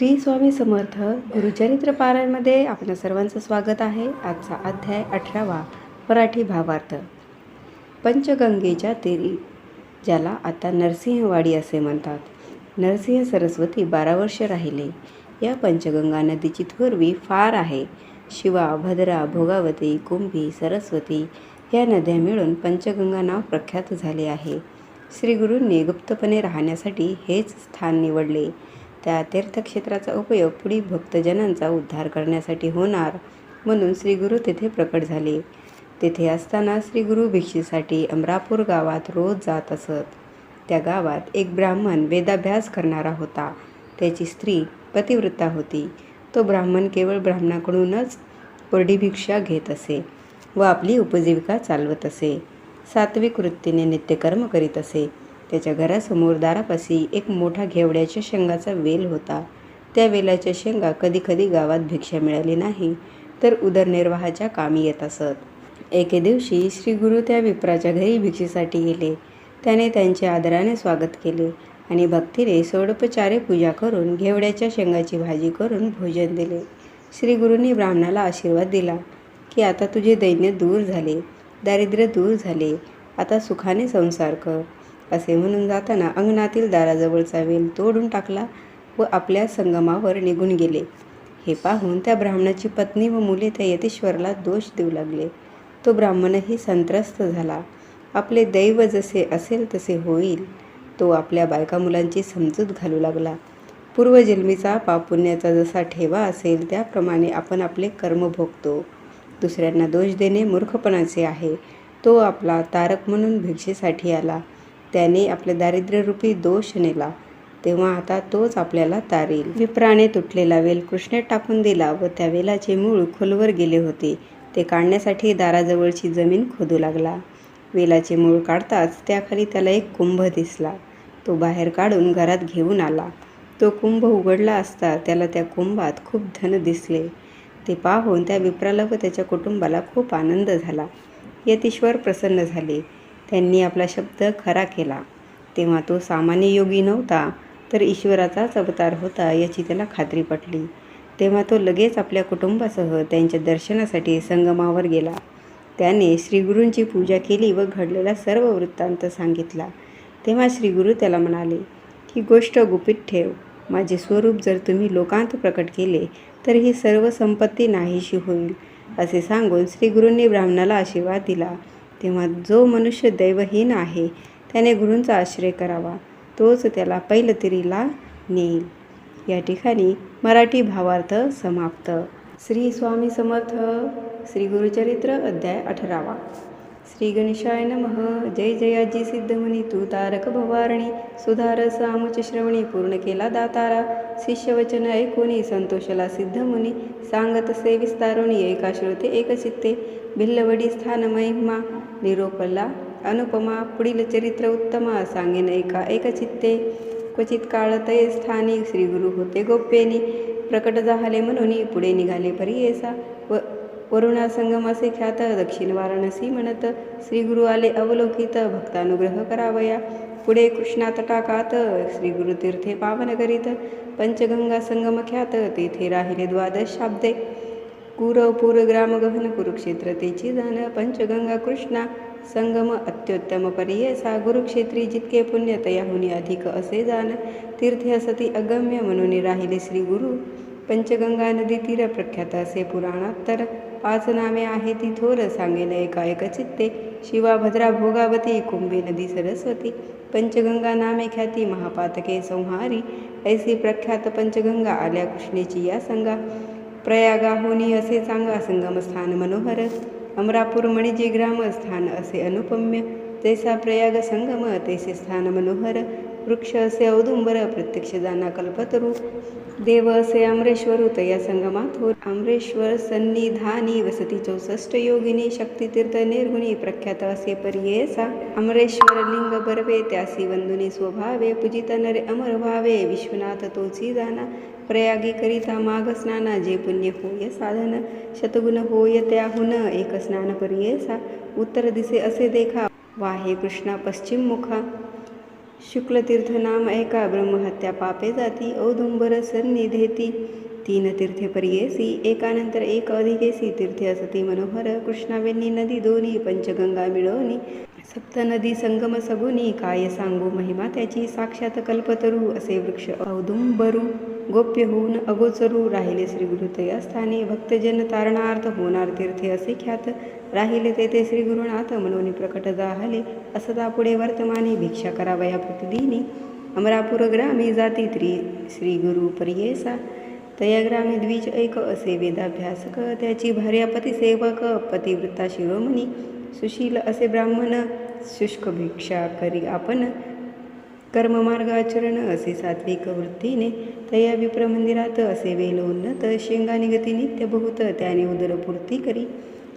श्री स्वामी समर्थ गुरुचरित्र पारायणमध्ये आपल्या सर्वांचं स्वागत आहे. आजचा अध्याय 18वा. मराठी भावार्थ. पंचगंगेच्या तीरी, ज्याला आता नरसिंहवाडी असे म्हणतात. नरसिंह सरस्वती 12 वर्ष राहिले. या पंचगंगा नदीची थोरवी फार आहे. शिवा, भद्रा, भोगावती, कुंभी, सरस्वती या नद्या मिळून पंचगंगा नाव प्रख्यात झाले आहे. श्रीगुरूंनी गुप्तपणे राहण्यासाठी हेच स्थान निवडले. त्या तीर्थक्षेत्राचा उपयोग पुढे भक्तजनांचा उद्धार करण्यासाठी होणार म्हणून श्रीगुरू तेथे प्रकट झाले. तेथे असताना श्रीगुरू भिक्षेसाठी अमरापूर गावात रोज जात असत. त्या गावात एक ब्राह्मण वेदाभ्यास करणारा होता. त्याची स्त्री पतिव्रता होती. तो ब्राह्मण केवळ ब्राह्मणाकडूनच कोरडी भिक्षा घेत असे व आपली उपजीविका चालवत असे. सात्विक वृत्तीने नित्यकर्म करीत असे. त्याच्या घरासमोर दारापाशी एक मोठा घेवड्याच्या शेंगाचा वेल होता. त्या वेलाच्या शेंगा कधीकधी गावात भिक्षा मिळाली नाही तर उदरनिर्वाहाच्या कामी येत असत. एके दिवशी श्रीगुरू त्या विप्राच्या घरी भिक्षेसाठी गेले. त्याने त्यांचे आदराने स्वागत केले आणि भक्तीने षोडोपचारे पूजा करून घेवड्याच्या शेंगाची भाजी करून भोजन दिले. श्रीगुरूंनी ब्राह्मणाला आशीर्वाद दिला की आता तुझे दैन्य दूर झाले, दारिद्र्य दूर झाले, आता सुखाने संसार कर असे म्हणून जाताना अंगणातील दाराजवळचा वेल तोडून टाकला व आपल्या संगमावर निघून गेले. हे पाहून त्या ब्राह्मणाची पत्नी व मुले त्या यतीश्वराला दोष देऊ लागले. तो ब्राह्मणही संत्रस्त झाला. आपले दैव जसे असेल तसे होईल. तो आपल्या बायका मुलांची समजूत घालू लागला. पूर्वजन्मीचा पापपुण्याचा जसा ठेवा असेल त्याप्रमाणे आपण आपले कर्म भोगतो. दुसऱ्यांना दोष देणे मूर्खपणाचे आहे. तो आपला तारक म्हणून भिक्षेसाठी आला. त्याने आपल्या दारिद्र्यरूपी दोष नेला, तेव्हा आता तोच आपल्याला तारेल. विप्राने तुटलेला वेल कृष्णेत टाकून दिला व त्या वेलाचे मूळ खोलवर गेले होते. ते काढण्यासाठी दाराजवळची जमीन खोदू लागला. वेलाचे मूळ काढताच त्याखाली त्याला एक कुंभ दिसला. तो बाहेर काढून घरात घेऊन आला. तो कुंभ उघडला असता त्याला त्या कुंभात खूप धन दिसले. ते पाहून त्या विप्राला व त्याच्या कुटुंबाला खूप आनंद झाला. यतीश्वर प्रसन्न झाले. त्यांनी आपला शब्द खरा केला. तेव्हा तो सामान्य योगी नव्हता तर ईश्वराचाच अवतार होता याची त्याला खात्री पटली. तेव्हा तो लगेच आपल्या कुटुंबासह त्यांच्या दर्शनासाठी संगमावर गेला. त्याने श्रीगुरूंची पूजा केली व घडलेला सर्व वृत्तांत सांगितला. तेव्हा श्रीगुरू त्याला म्हणाले, ही गोष्ट गुपित ठेव. माझे स्वरूप जर तुम्ही लोकांत प्रकट केले तर ही सर्व संपत्ती नाहीशी होईल असे सांगून श्रीगुरूंनी ब्राह्मणाला आशीर्वाद दिला. तेव्हा जो मनुष्य दैवहीन आहे त्याने गुरूंचा आश्रय करावा, तोच त्याला पैलतीरीला नेईल. या ठिकाणी मराठी भावार्थ समाप्त. श्री स्वामी समर्थ. श्री गुरुचरित्र अध्याय 18वा. श्री गणेशाय नमः. जय जयाजी सिद्धमुनी तू तारक भवारणी, सुधार सामुच श्रवणी पूर्ण केला दातारा. शिष्यवचन ऐकोनी संतोषला सिद्धमुनी, सांगत से विस्तारोणी एका श्रोते एक चित्ते. भिल्लवडी स्थान महिमा निरोपला अनुपमा, पुढील चरित्र उत्तमा सांगेन एका एक चित्ते. क्वचित काळ तये स्थानी श्रीगुरू होते गोप्येनी, प्रकट झाले म्हणून पुढे निघाले परियेसा. वरुणा संगम असे ख्यात दक्षिण वाराणसी म्हणत, श्रीगुरू आले अवलोकित भक्तानुग्रह करावया. पुढे कृष्णा तटाकात श्रीगुरू तीर्थे पावन करीत, पंचगंगा संगम ख्यात तेथे राहिले 12 शाब्दे. कुरवपूर ग्राम गहन कुरुक्षेत्र तेची जाण, पंचगंगा कृष्णा संगम अत्युत्तम पर्येसा. गुरुक्षेत्री जितके पुण्य तयाहुनी अधिक असे जाण, तीर्थे असती अगम्य म्हणून राहिले श्रीगुरू. पंचगंगा नदी तीर प्रख्यात असे पुराणात तर, 5 नामे आहे ती थोर सांगेन एका एक चित्ते. शिवा, भद्रा, भोगावती, कुंभी, नदी, सरस्वती. पंचगंगा नामे ख्याती महापातके संहारी, ऐसी प्रख्यात पंचगंगा आल्या कृष्णेची या संगा. प्रयागाहुनी असे चांगा संगमस्थान मनोहर, अमरापूर मणिजी ग्रामस्थान असे अनुपम्य. जैसा प्रयाग संगम तैसे स्थान मनोहर, वृक्ष असे औदुंबर प्रत्यक्ष जाना कल्पतरू. देव असे अमरेश्वरू तया संगमात हो, अमरेश्वर सन्निधानी वसती 64 योगिनी. शक्तितीर्थ निर्गुणी प्रख्यात असे पर्येसा, अमरेश्वर लिंग बरवे त्यासी वंदुनी स्वभावे. पूजित नरे अमर भावे विश्वनाथ तोची जाना, प्रयागी करिता माघ स्नाना जे पुण्य होय साधन. शतगुण होय त्याहून एक स्नान पर्येसा, उत्तर दिसे असे देखा वाहे कृष्णा पश्चिम मुखा. शुक्लतीर्थ नाम ऐका ब्रह्महत्या पापे जाती औदुंबर सन्निधेती तीन तीर्थे परियेसी एकानंतर एक अधिकेसी तीर्थे असती मनोहर कृष्णावेणी नदी दोन्ही पंचगंगा मिळवणी सप्त नदी संगम सगुनी काय सांगू महिमा त्याची साक्षात कल्पतरू असे वृक्ष औदुंबरू गोप्य होऊन अगोचरू राहिले श्रीगुरुतया स्थानी भक्तजन तारणार्थ होणार तीर्थे असे ख्यात राहिले तेथे श्रीगुरुनाथ म्हणून प्रकट झाले असता पुढे वर्तमानी भिक्षा करावया प्रतिदिनी अमरापूर ग्रामी जाती श्री गुरु परियेसा तया ग्रामी द्विज ऐक असे वेदाभ्यासक त्याची भार्या पतिसेवक पतिवृत्ता शिरोमणी सुशील असे ब्राह्मण शुष्क भिक्षा करी आपण कर्ममार्ग आचरण असे सात्विक वृत्तीने तया विप्र मंदिरात असे वेलोन्नत शेंगा निगती नित्य बहुत त्याने उदरपूर्ती करी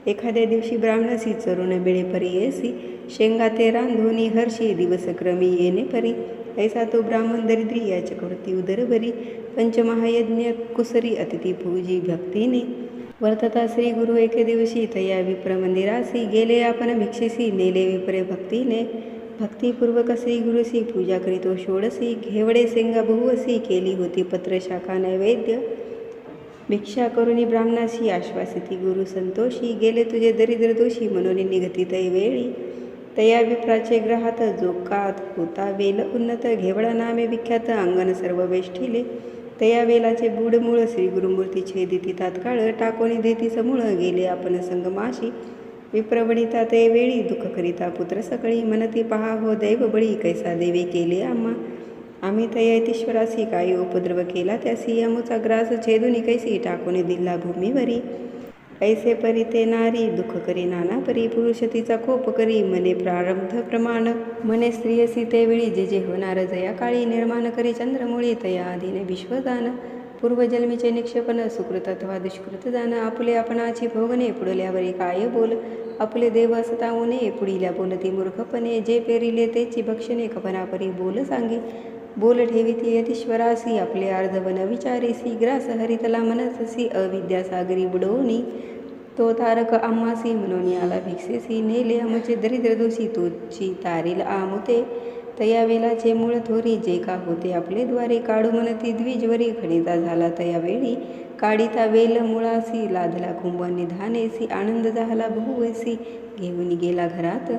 एखाद्या दिवशी ब्राह्मणासी चरून बेळे परियेसी शेंगा ते रांधोनी हर्षी दिवस क्रमी येणे परी ऐसा तो ब्राह्मण दरिद्री या चक्रवर्ती उदर बरी पंचमहायज्ञ कुसरी अतिथी पूजी भक्तीने वर्तता श्री गुरु एके दिवशी तया विप्र मंदिरासी गेले आपण भिक्षेसी नेले विप्रे भक्तीने भक्तिपूर्वक श्री गुरुसी पूजा करीतो षोडसी घेवडे शेंगा बहुवसी केली होती पत्र शाखा नैवेद्य भिक्षा करुणी ब्राह्मणाशी आश्वासिती गुरु संतोषी गेले तुझे दरिद्र दोषी म्हणून निगती तै वेळी तया विप्राचे ग्रहात जोकात होता वेल उन्नत घेवडा नामे विख्यात अंगण सर्व वेष्टिले तया वेलाचे बुडमूळ श्री गुरुमूर्ती छेदिती तात्काळ टाकोनी देती समूळ गेले आपण संगमाशी विप्रवणिता ते वेळी दुःख करिता पुत्र सकळी मनती पहा हो दैव बळी कैसा देवे केले आम्ही तयतीश्वरासी काही उपद्रव केला त्यासी अमुचा ग्रास छेदुनी कैसी टाकून दिला भूमीवरी ऐसे परी ते नारी दुःख करी नाना परी पुरुष तिचा कोप करी मने प्रारब्ध प्रमाण मने स्त्रियसी ते वेळी जे जे होणार जया काळी निर्माण करी चंद्रमुळी तया आधीने विश्वदान पूर्वजन्मीचे निक्षेपण सुकृत अथवा दुष्कृत जाण आपुले आपणाची भोगणे पुढल्यावरी काय बोल आपले देव असताऊने पुढिल्या बोलती मूर्खपणे जे पेरिले तेची भक्षणे कपनापरी बोल सांगे बोल ठेविती यतीश्वरासी आपले अर्धवन विचारेसी ग्रास हरितला मनससी अविद्यासागरी बुडवणी तो तारक आम्हासी म्हणून आला भिक्षेसी नेले आमुचे दरिद्र दोषी तोची तारील आमुते तया वेलाचे मूळ थोरी जे का होते आपले द्वारे काढू म्हणती द्विजवरी खणिता झाला तया वेळी काढिता वेल मुळासी लादला कुंभ निधानेसी आनंद झाला बहुवैसी घेऊन गेला घरात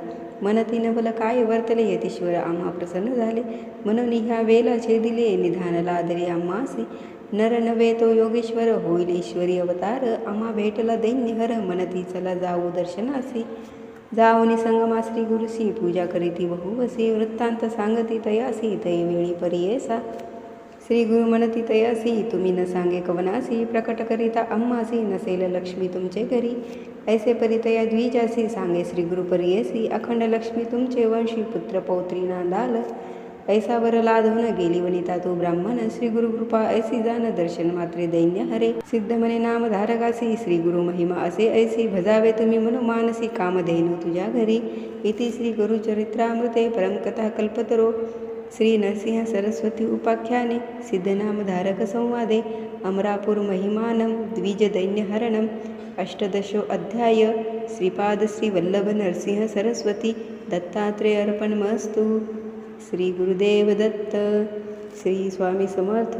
मनती नवल काय वर्तले यतीश्वर आम्हा प्रसन्न झाले म्हणून ह्या वेला छेदिले निधान लादले आम्हासी नर नवे तो योगेश्वर होईल ईश्वरी अवतार आम्हा भेटला दैन्यहर मनती चला जाऊ दर्शनासी जाऊनी संगमा श्री गुरुसी पूजा करीती बहुवसी वृत्तांत सांगती तयासी तय वेळी परियेसा श्री गुरु म्हणती तयासी तुम्ही न सांगे कवनासी प्रकट करिता आम्हासी नसेल लक्ष्मी तुमचे घरी ऐसे परितया द्विजासी सांगे श्री गुरु परियेसी अखंड लक्ष्मी तुमचे वंशी पुत्र पौत्री नांदाल ऐसा वर लाधून गेली वनिता तो ब्राह्मण श्री गुरु कृपा ऐसी जान दर्शन मात्रे दैन्य हरे सिद्ध मने नाम धारकासी श्री गुरु महिमा असे ऐसी भजावे तुम्ही मनो मानसी कामधेनु तुझ्या घरी इति श्री गुरु चरित्रामृते परमकथा कल्पतरो श्री नरसिंह सरस्वती उपाख्याने सिद्धनामधारक संवादे अमरापूर महिमानं द्विजदैन्यहरणम् अष्टदशो अध्याय श्रीपाद श्री वल्लभ नरसिंह सरस्वती दत्तात्रेय अर्पणमस्तु श्री गुरुदेव दत्त श्री स्वामी समर्थ।